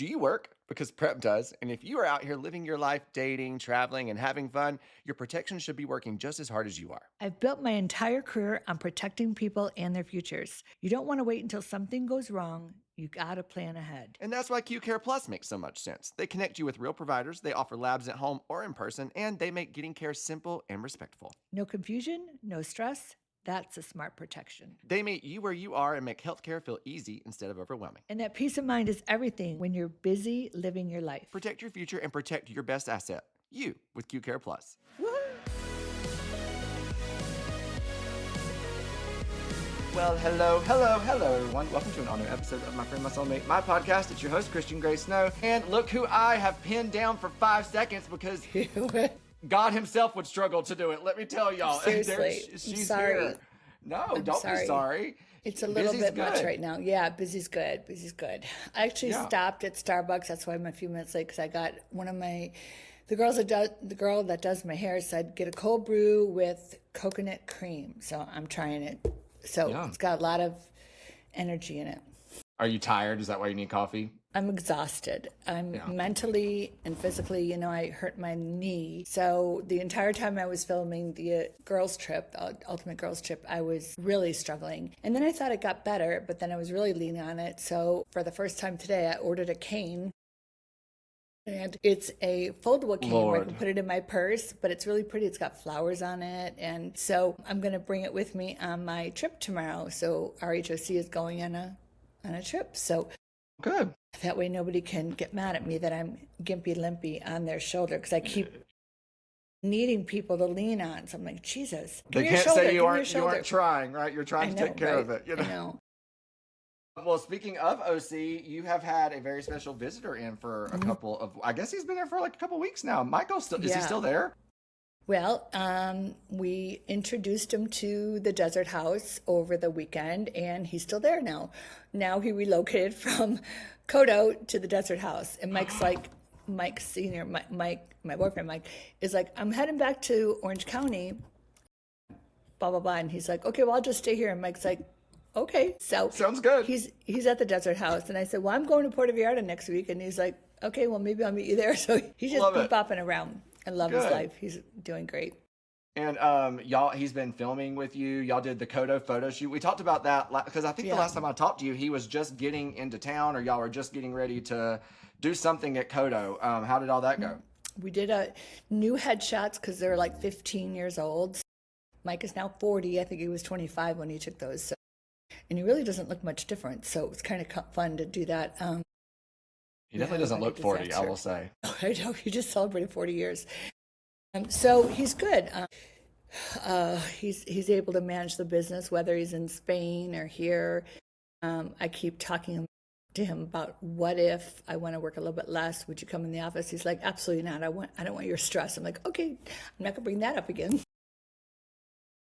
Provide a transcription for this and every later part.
Do you work? Because prep does. And if you are out here living your life, dating, traveling, and having fun, your protection should be working just as hard as you are. I've built my entire career on protecting people and their futures. You don't want to wait until something goes wrong. You got to plan ahead. And that's why Q Care Plus makes so much sense. They connect you with real providers, they offer labs at home or in person, and they make getting care simple and respectful. No confusion, no stress. That's a smart protection. They meet you where you are and make healthcare feel easy instead of overwhelming. And that peace of mind is everything when you're busy living your life. Protect your future and protect your best asset, you, with Q Care Plus. Well, hello, everyone. Welcome to an all-new episode of My Friend, My Soulmate, my podcast. It's your host, Christian Gray Snow. And look who I have pinned down for 5 seconds because God himself would struggle to do it. Let me tell y'all. Seriously, she's sorry. Here. No, don't be sorry. It's a little Busy's bit much good. right now. Yeah, busy's good. Busy's good. I actually stopped at Starbucks. That's why I'm a few minutes late because I got one of the girl that does my hair said get a cold brew with coconut cream. So I'm trying it. So It's got a lot of energy in it. Are you tired? Is that why you need coffee? I'm exhausted. I'm mentally and physically, I hurt my knee. So the entire time I was filming the girls trip, the ultimate girls trip, I was really struggling. And then I thought it got better, but then I was really leaning on it. So for the first time today, I ordered a cane. And it's a foldable cane where I can put it in my purse, but it's really pretty. It's got flowers on it. And so I'm going to bring it with me on my trip tomorrow. So RHOC is going on a trip. So good. That way nobody can get mad at me that I'm gimpy limpy on their shoulder because I keep needing people to lean on. So I'm like, Jesus. They can't say you aren't trying, right? You're trying to take care of it. I know. Well, speaking of OC, you have had a very special visitor in for a couple of, I guess he's been there for like a couple of weeks now. Michael's still, is he still there? Well, we introduced him to the desert house over the weekend, and he's still there now. Now he relocated from Kodo to the desert house. And Mike Sr., my boyfriend Mike, is like, I'm heading back to Orange County, blah, blah, blah. And he's like, okay, well, I'll just stay here. And Mike's like, okay. So sounds good. He's at the desert house. And I said, well, I'm going to Puerto Vallarta next week. And he's like, okay, well, maybe I'll meet you there. So he's just been bopping around. I love his life. He's doing great. And he's been filming with you. Y'all did the Kodo photo shoot. We talked about that because I think the last time I talked to you, he was just getting into town, or y'all were just getting ready to do something at Kodo. How did all that go? We did a new headshots because they're like 15 years old. Mike is now 40. I think he was 25 when he took those. So, and he really doesn't look much different. So it's kind of fun to do that. He definitely doesn't look 40, I will say. I know, he just celebrated 40 years. So he's good. He's able to manage the business, whether he's in Spain or here. I keep talking to him about what if I want to work a little bit less, would you come in the office? He's like, absolutely not. I don't want your stress. I'm like, okay, I'm not gonna bring that up again.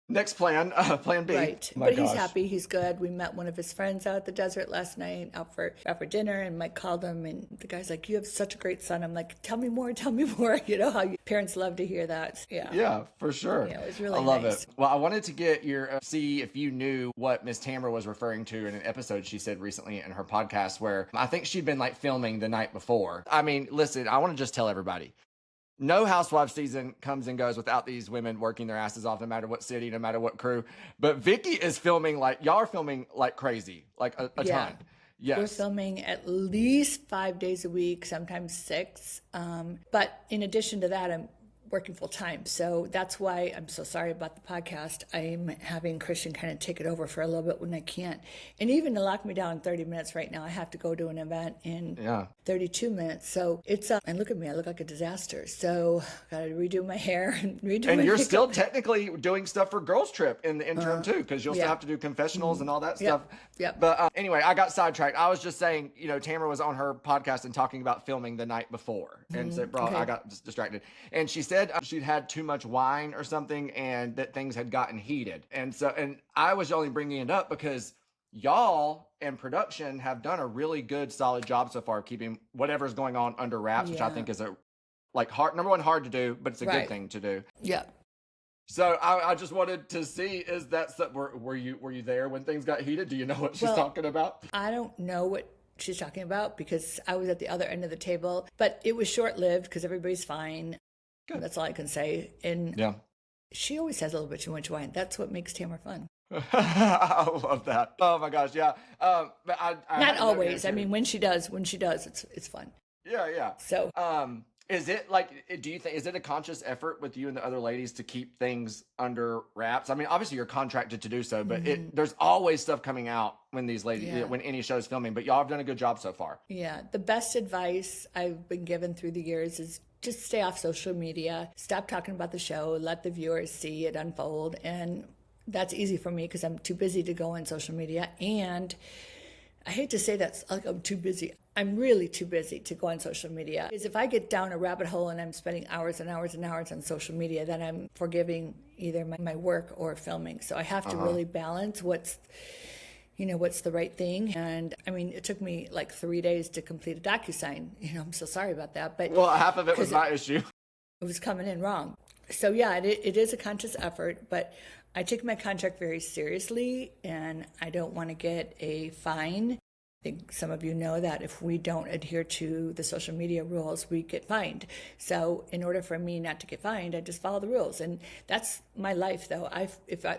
Next plan, plan B. Right, but he's happy, he's good. We met one of his friends out at the desert last night, out for dinner, and Mike called him, and the guy's like, you have such a great son. I'm like, tell me more. You know how parents love to hear that. Yeah, for sure. Yeah, it was really I love nice. it. Well, I wanted to get see if you knew what Miss Tamara was referring to in an episode she said recently in her podcast, where I think she'd been like filming the night before. I mean, listen, I want to just tell everybody, no Housewives season comes and goes without these women working their asses off, no matter what city, no matter what crew. But Vicki is filming y'all are filming like crazy, like a ton. Yes. We're filming at least 5 days a week, sometimes 6. But in addition to that, I'm working full time. So that's why I'm so sorry about the podcast. I'm having Christian kind of take it over for a little bit when I can't. And even to lock me down in 30 minutes right now, I have to go to an event in 32 minutes. So it's and look at me, I look like a disaster. So got to redo my hair and redo my you're makeup. still technically doing stuff for Girls Trip in the interim too, because you'll still have to do confessionals and all that stuff. Yep. But anyway, I got sidetracked. I was just saying, Tamara was on her podcast and talking about filming the night before. And so, I got distracted. And she said she'd had too much wine or something and that things had gotten heated. And I was only bringing it up because y'all and production have done a really good, solid job so far of keeping whatever's going on under wraps, which I think is hard to do, but it's a good thing to do. Yeah. So I just wanted to see, were you there when things got heated? Do you know what she's talking about? I don't know she's talking about, because I was at the other end of the table, but it was short-lived because everybody's fine. Good. That's all I can say. And Yeah. she always has a little bit too much wine. That's what makes Tamara fun. I love that. Oh my gosh, yeah. But I Not always. I mean, when she does, it's fun. Yeah, yeah. So, is it like, do you think, is it a conscious effort with you and the other ladies to keep things under wraps? I mean, obviously you're contracted to do so, but there's always stuff coming out when these ladies, when any show's filming, but y'all have done a good job so far. Yeah. The best advice I've been given through the years is just stay off social media, stop talking about the show, let the viewers see it unfold. And that's easy for me because I'm too busy to go on social media. And I hate to say that, like, I'm too busy. I'm really too busy to go on social media. Because if I get down a rabbit hole and I'm spending hours and hours and hours on social media, then I'm forgiving either my work or filming. So I have to really balance what's the right thing. And I mean, it took me like 3 days to complete a DocuSign. I'm so sorry about that. But well, half of it was my issue. It was coming in wrong. So yeah, it is a conscious effort, but I take my contract very seriously, and I don't want to get a fine. I think some of you know that if we don't adhere to the social media rules, we get fined. So in order for me not to get fined, I just follow the rules. And that's my life, though.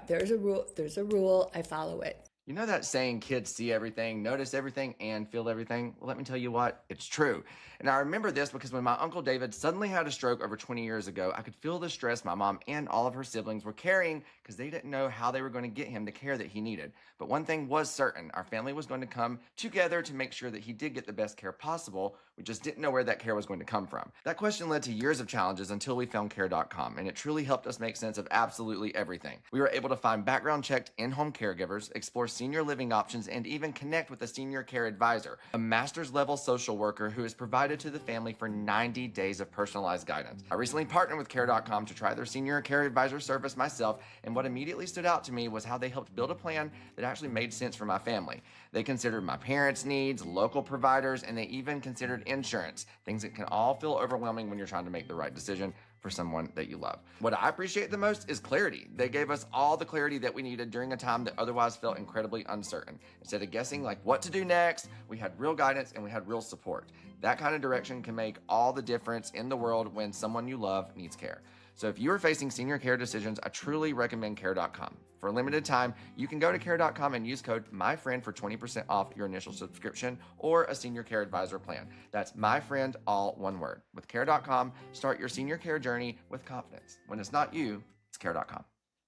There's a rule, I follow it. You know that saying, kids see everything, notice everything, and feel everything? Well, let me tell you what, it's true. And I remember this because when my Uncle David suddenly had a stroke over 20 years ago, I could feel the stress my mom and all of her siblings were carrying because they didn't know how they were going to get him the care that he needed. But one thing was certain, our family was going to come together to make sure that he did get the best care possible. We just didn't know where that care was going to come from. That question led to years of challenges until we found care.com, and it truly helped us make sense of absolutely everything. We were able to find background-checked in-home caregivers, explore senior living options, and even connect with a senior care advisor, a master's level social worker who is provided to the family for 90 days of personalized guidance. I recently partnered with care.com to try their senior care advisor service myself, and what immediately stood out to me was how they helped build a plan that actually made sense for my family. They considered my parents' needs, local providers, and they even considered insurance, things that can all feel overwhelming when you're trying to make the right decision for someone that you love. What I appreciate the most is clarity. They gave us all the clarity that we needed during a time that otherwise felt incredibly uncertain. Instead of guessing like what to do next, we had real guidance and we had real support. That kind of direction can make all the difference in the world when someone you love needs care. So if you are facing senior care decisions, I truly recommend care.com. For a limited time, you can go to care.com and use code MyFriend for 20% off your initial subscription or a senior care advisor plan. That's MyFriend, all one word. With care.com, start your senior care journey with confidence. When it's not you, it's care.com.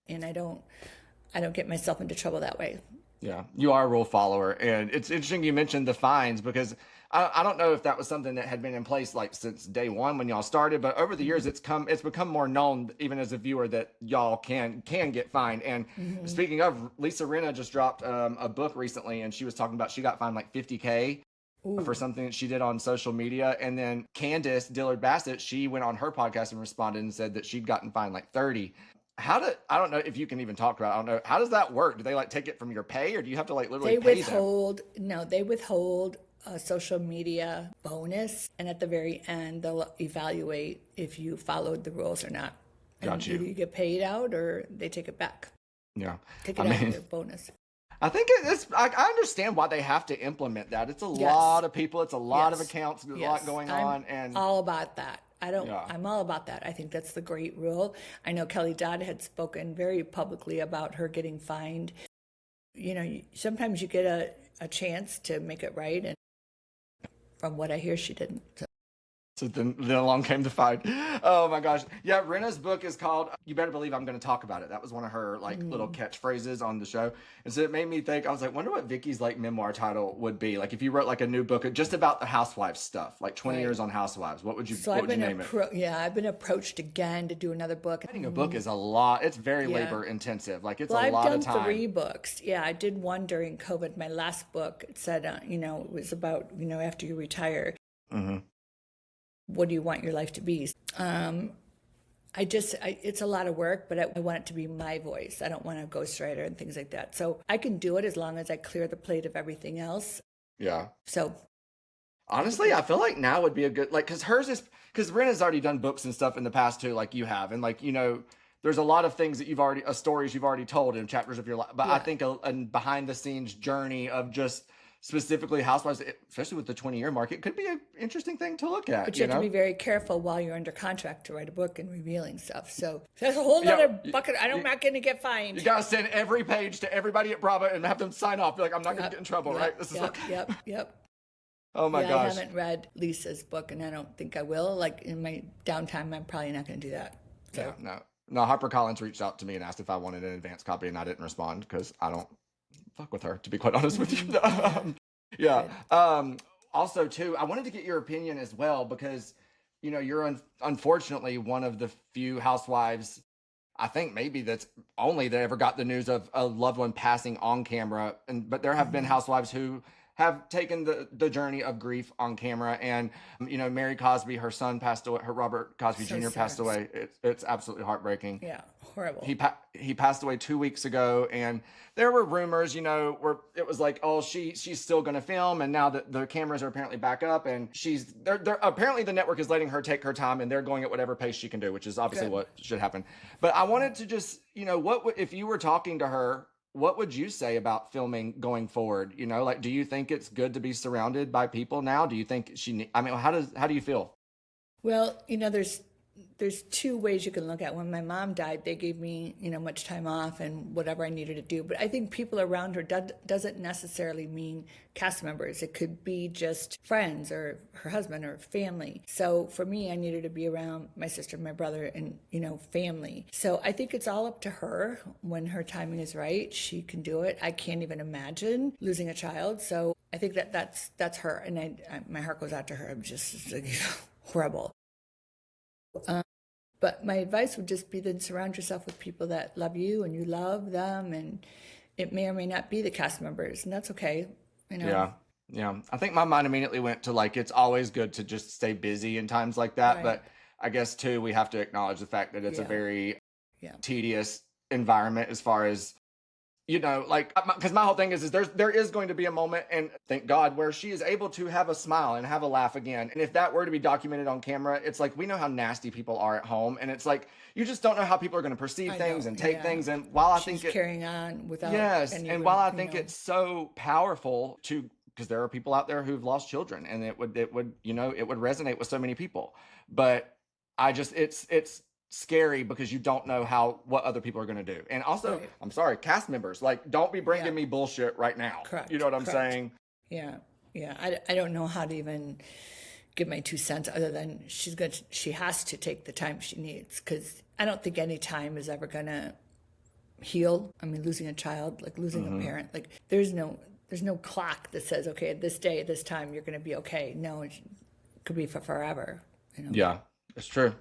And I don't get myself into trouble that way. Yeah, you are a rule follower. And it's interesting you mentioned the fines because I don't know if that was something that had been in place like since day one when y'all started, but over the years it's become more known even as a viewer that y'all can get fined. And speaking of, Lisa Rinna just dropped a book recently, and she was talking about she got fined like $50K for something that she did on social media. And then Candace Dillard Bassett, she went on her podcast and responded and said that she'd gotten fined like 30. I don't know if you can even talk about it. I don't know. How does that work? Do they like take it from your pay, or do you have to like literally pay them? No, they withhold a social media bonus, and at the very end they'll evaluate if you followed the rules or not. Got you. Either you get paid out or they take it back. Yeah. Take it out of their bonus. I think I understand why they have to implement that. It's a lot of people. It's a lot of accounts. There's a lot going on. And all about that. I'm all about that. I think that's the great rule. I know Kelly Dodd had spoken very publicly about her getting fined. Sometimes you get a chance to make it right. And from what I hear, she didn't. So then along came the fight. Oh my gosh. Yeah, Rinna's book is called You Better Believe I'm Going to Talk About It. That was one of her little catchphrases on the show. And so it made me think, I was like, wonder what Vicki's memoir title would be. Like if you wrote a new book just about the Housewives stuff, like 20 years on Housewives, what would you name it? Yeah, I've been approached again to do another book. Writing a book is a lot. It's very labor intensive. Like it's a lot of time. I've done 3 books. Yeah, I did one during COVID. My last book, it said, it was about, after you retire. Mm-hmm. What do you want your life to be? It's a lot of work, but I want it to be my voice. I don't want a ghostwriter and things like that. So I can do it as long as I clear the plate of everything else. Yeah. So honestly, I feel like now would be a good, because Rinna's already done books and stuff in the past too, like you have. And there's a lot of things that stories you've already told in chapters of your life. But I think a behind the scenes journey of just specifically Housewives, especially with the 20-year mark, it could be an interesting thing to look at. But you have to be very careful while you're under contract to write a book and revealing stuff. So that's a whole Yeah, other bucket. I'm not going to get fined. You got to send every page to everybody at Bravo and have them sign off. Be like, I'm not going to get in trouble, right? This is Yep. Oh my gosh. I haven't read Lisa's book, and I don't think I will. Like in my downtime, I'm probably not going to do that. So. Yeah, no. HarperCollins reached out to me and asked if I wanted an advance copy, and I didn't respond because I don't fuck with her, to be quite honest with you. Yeah. Also, too, I wanted to get your opinion as well because, you know, you're unfortunately one of the few housewives, I think maybe that's only that ever got the news of a loved one passing on camera. But there have been housewives who have taken the journey of grief on camera. And, you know, Mary Cosby, her son passed away, her Robert Cosby Jr. passed away. It's absolutely heartbreaking. Yeah, horrible. He passed away 2 weeks ago, and there were rumors, you know, where it was like, oh, she's still going to film, and now that the cameras are apparently back up, and they're apparently the network is letting her take her time, and they're going at whatever pace she can do, which is obviously what should happen. But I wanted to just, you know, if you were talking to her, what would you say about filming going forward? You know, like, do you think it's good to be surrounded by people now? Do you think how do you feel? Well, you know, there's two ways you can look at. When my mom died, they gave me, you know, much time off and whatever I needed to do. But I think people around her doesn't necessarily mean cast members. It could be just friends or her husband or family. So for me, I needed to be around my sister, my brother, and, you know, family. So I think it's all up to her. When her timing is right, she can do it. I can't even imagine losing a child. So I think that's her. And my heart goes out to her. I'm just like, horrible. But my advice would just be then surround yourself with people that love you and you love them, and it may or may not be the cast members, and that's okay. You know? Yeah. I think my mind immediately went to like, it's always good to just stay busy in times like that. Right. But I guess too, we have to acknowledge the fact that it's a very tedious environment as far as, you know, like, because my whole thing is there is going to be a moment, and thank God, where she is able to have a smile and have a laugh again. And if that were to be documented on camera, it's like, we know how nasty people are at home, and it's like, you just don't know how people are going to perceive things and take things. And while She's think carrying on without and while I think it's so powerful because there are people out there who've lost children, and it would you know, it would resonate with so many people. But I just it's scary because you don't know what other people are going to do. And also, I'm sorry, cast members, like, don't be bringing me bullshit right now. Correct. You know what I'm saying? Yeah. I don't know how to even give my 2 cents other than she has to take the time she needs, because I don't think any time is ever going to heal. I mean, losing a child, like losing a parent, like there's no clock that says, okay, at this day, at this time, you're going to be okay. No, it could be for forever. You know? Yeah. It's true.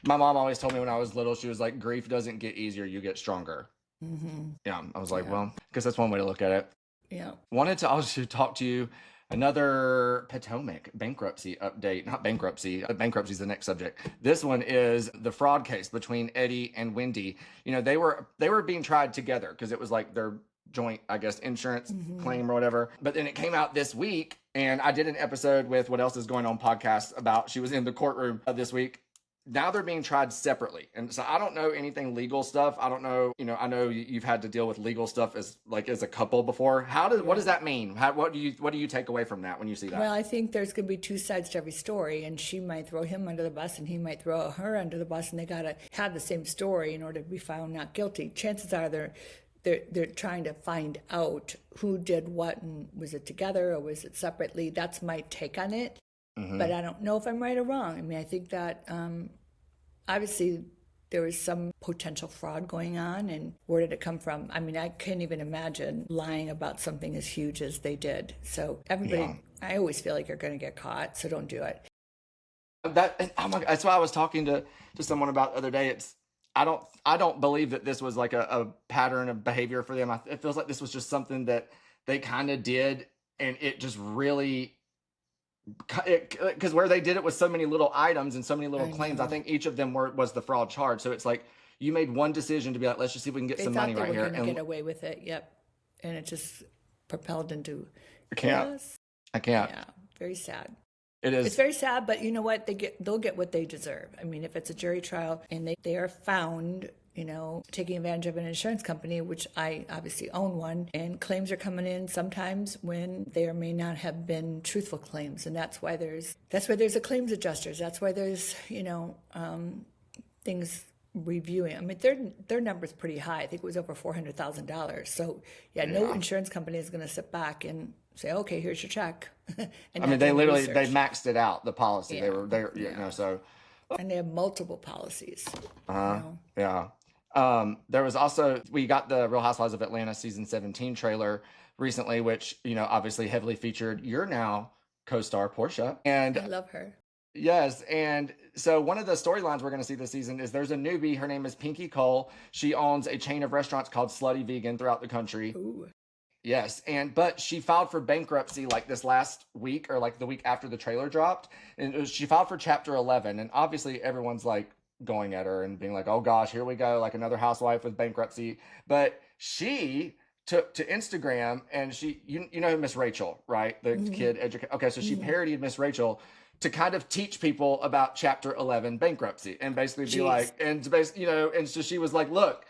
My mom always told me when I was little, she was like, grief doesn't get easier, you get stronger. Mm-hmm. Yeah. I was like, well, because that's one way to look at it. Yeah. Wanted to also talk to you, another Potomac bankruptcy update. Not bankruptcy. Bankruptcy is the next subject. This one is the fraud case between Eddie and Wendy. You know, they were being tried together because it was like their joint, I guess, insurance claim or whatever. But then it came out this week, and I did an episode with What Else Is Going On podcast about, she was in the courtroom this week. Now they're being tried separately. And so I don't know anything legal stuff. I don't know, you know, I know you've had to deal with legal stuff as a couple before. What does that mean? What do you take away from that when you see that? Well, I think there's going to be two sides to every story, and she might throw him under the bus and he might throw her under the bus, and they got to have the same story in order to be found not guilty. Chances are they're trying to find out who did what, and was it together or was it separately. That's my take on it. But I don't know if I'm right or wrong. I mean, I think that obviously there was some potential fraud going on, and where did it come from? I mean, I can't even imagine lying about something as huge as they did. So everybody, I always feel like you're going to get caught, so don't do it. That's why I was talking to someone about the other day. I don't believe that this was like a pattern of behavior for them. It feels like this was just something that they kind of did, and it just really, because where they did it with so many little items and so many little claims, I think each of them was the fraud charge. So it's like you made one decision to be like, let's just see if we can get some money right here. They thought they were going to get away with it. Yep. And it just propelled into chaos. I can't. Yeah. Very sad. It is. It's very sad, but you know what? They'll get what they deserve. I mean, if it's a jury trial and they are found taking advantage of an insurance company, which I obviously own one, and claims are coming in sometimes when there may not have been truthful claims, and that's why there's a claims adjusters. That's why there's things reviewing. I mean, their number's pretty high. I think it was over $400,000. So no insurance company is going to sit back and say, okay, here's your check. I mean, they maxed it out, the policy. Yeah. So. And they have multiple policies. Yeah. There was also, we got the Real Housewives of Atlanta season 17 trailer recently, which, obviously heavily featured your now co-star Portia. And I love her. Yes. And so one of the storylines we're going to see this season is there's a newbie. Her name is Pinky Cole. She owns a chain of restaurants called Slutty Vegan throughout the country. Ooh. Yes. But she filed for bankruptcy like this last week or like the week after the trailer dropped. And she filed for Chapter 11. And obviously everyone's like going at her and being like, oh gosh, here we go. Like another housewife with bankruptcy. But she took to Instagram and she, you know Miss Rachel, right? The kid educator. Okay. So she parodied Miss Rachel to kind of teach people about Chapter 11 bankruptcy and basically be like, and so she was like, look,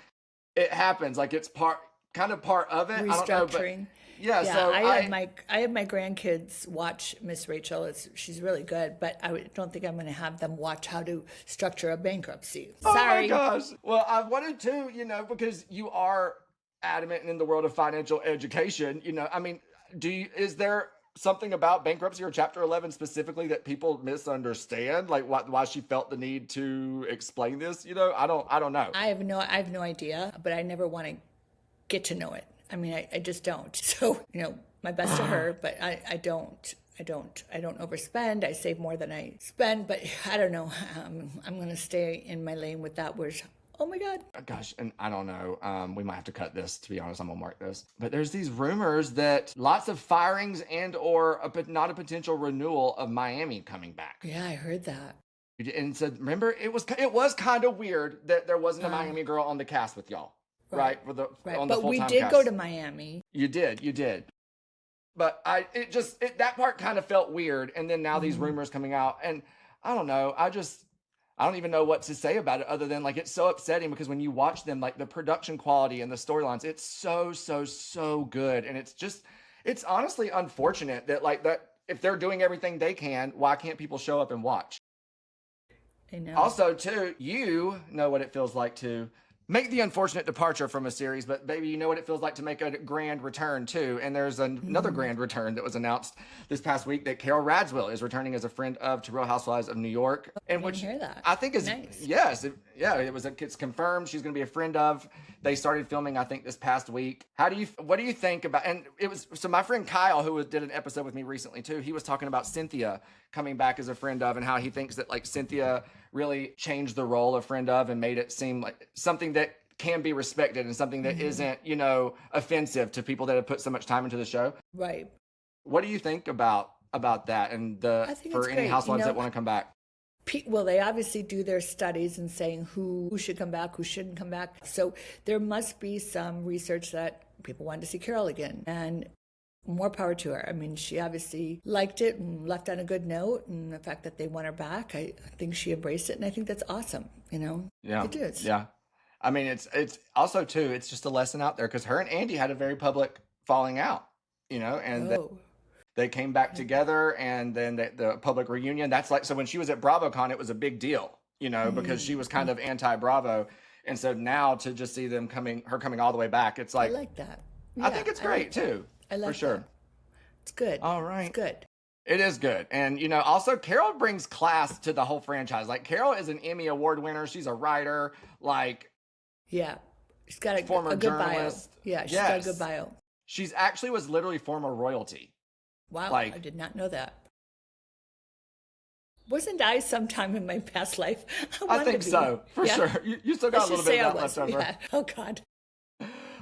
it happens. Like it's part of it. Restructuring. I don't know, but so I have my grandkids watch Miss Rachel. She's really good, but I don't think I'm going to have them watch how to structure a bankruptcy. Sorry. Oh my gosh. Well, I wanted to, because you are adamant in the world of financial education, I mean, is there something about bankruptcy or Chapter 11 specifically that people misunderstand? Like why she felt the need to explain this? I don't know. I have no idea, but I never want to get to know it. I mean, I just don't. So, my best to her, but I don't overspend. I save more than I spend, but I don't know. I'm going to stay in my lane with that, whereas, oh my God. Gosh, and I don't know. We might have to cut this, to be honest. I'm going to mark this. But there's these rumors that lots of firings and or not a potential renewal of Miami coming back. Yeah, I heard that. And so, remember, it was kind of weird that there wasn't a Miami girl on the cast with y'all. Right. But we did go to Miami. You did. But that part kind of felt weird. And then now these rumors coming out, and I don't know. I don't even know what to say about it other than like, it's so upsetting because when you watch them, like the production quality and the storylines, it's so good. And it's honestly unfortunate that if they're doing everything they can, why can't people show up and watch? I know. Also too, you know what it feels like to make the unfortunate departure from a series, but baby, you know what it feels like to make a grand return too. And there's another grand return that was announced this past week that Carol Radziwill is returning as a friend of Real Housewives of New York. And I didn't hear that. I think is nice. Yes, it's confirmed. She's going to be a friend of. They started filming, I think, this past week. What do you think about? And so my friend Kyle, who did an episode with me recently too, he was talking about Cynthia coming back as a friend of, and how he thinks that like Cynthia really changed the role of friend of and made it seem like something that can be respected and something that isn't, offensive to people that have put so much time into the show. Right. What do you think about that and for any housewives that want to come back? Well, they obviously do their studies and saying who should come back, who shouldn't come back. So there must be some research that people wanted to see Carol again, and more power to her. I mean, she obviously liked it and left on a good note, and the fact that they want her back, I think she embraced it, and I think that's awesome. Yeah, it is. Yeah, I mean, it's also too, it's just a lesson out there because her and Andy had a very public falling out, and they came back together, and then the public reunion. That's like, so when she was at BravoCon, it was a big deal, because she was kind of anti-Bravo, and so now to just see her coming all the way back, it's like, I like that. Yeah, I think it's great too. I like for sure. That. It's good. All right. It's good. It is good. And, also Carol brings class to the whole franchise. Like Carol is an Emmy Award winner. She's a writer. Yeah. She's got a former good journalist. bio. Yeah, she's got a good bio. She's actually was literally former royalty. Wow. I did not know that. Wasn't I sometime in my past life? I think so, for sure. You still got a little bit of that left over. Yeah. Oh, God.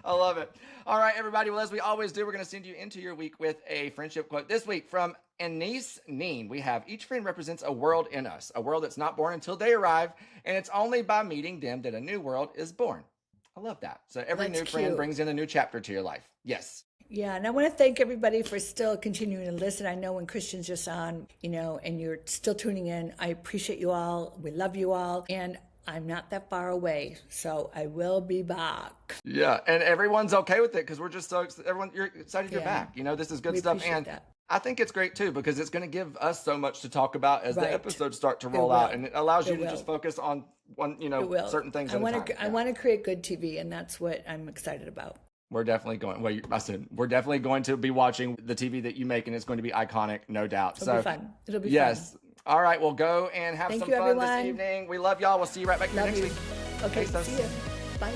I love it. All right, everybody. Well, as we always do, we're going to send you into your week with a friendship quote. This week from Anise Neen, we have, each friend represents a world in us, a world that's not born until they arrive, and it's only by meeting them that a new world is born. I love that. So every new friend brings in a new chapter to your life. Yes. Yeah, and I want to thank everybody for still continuing to listen. I know when Christian's just on, and you're still tuning in, I appreciate you all. We love you all. And I'm not that far away, so I will be back. Yeah, and everyone's okay with it because we're just so you're excited you're Yeah. back. You know, this is good We stuff, appreciate and that. I think it's great too because it's going to give us so much to talk about as the Right. episodes start to It roll out, will. and it allows you It to just will. focus on one, you It know, will. certain things I at a time. I want to create good TV, and that's what I'm excited about. We're definitely going. Well, I said we're definitely going to be watching the TV that you make, and it's going to be iconic, no doubt. It'll be fun. It'll be yes. fun. All right, well, go and have Thank some you, fun everyone. this evening. We love y'all. We'll see you right back here Love next you. week. Okay, Peace. see you. Bye.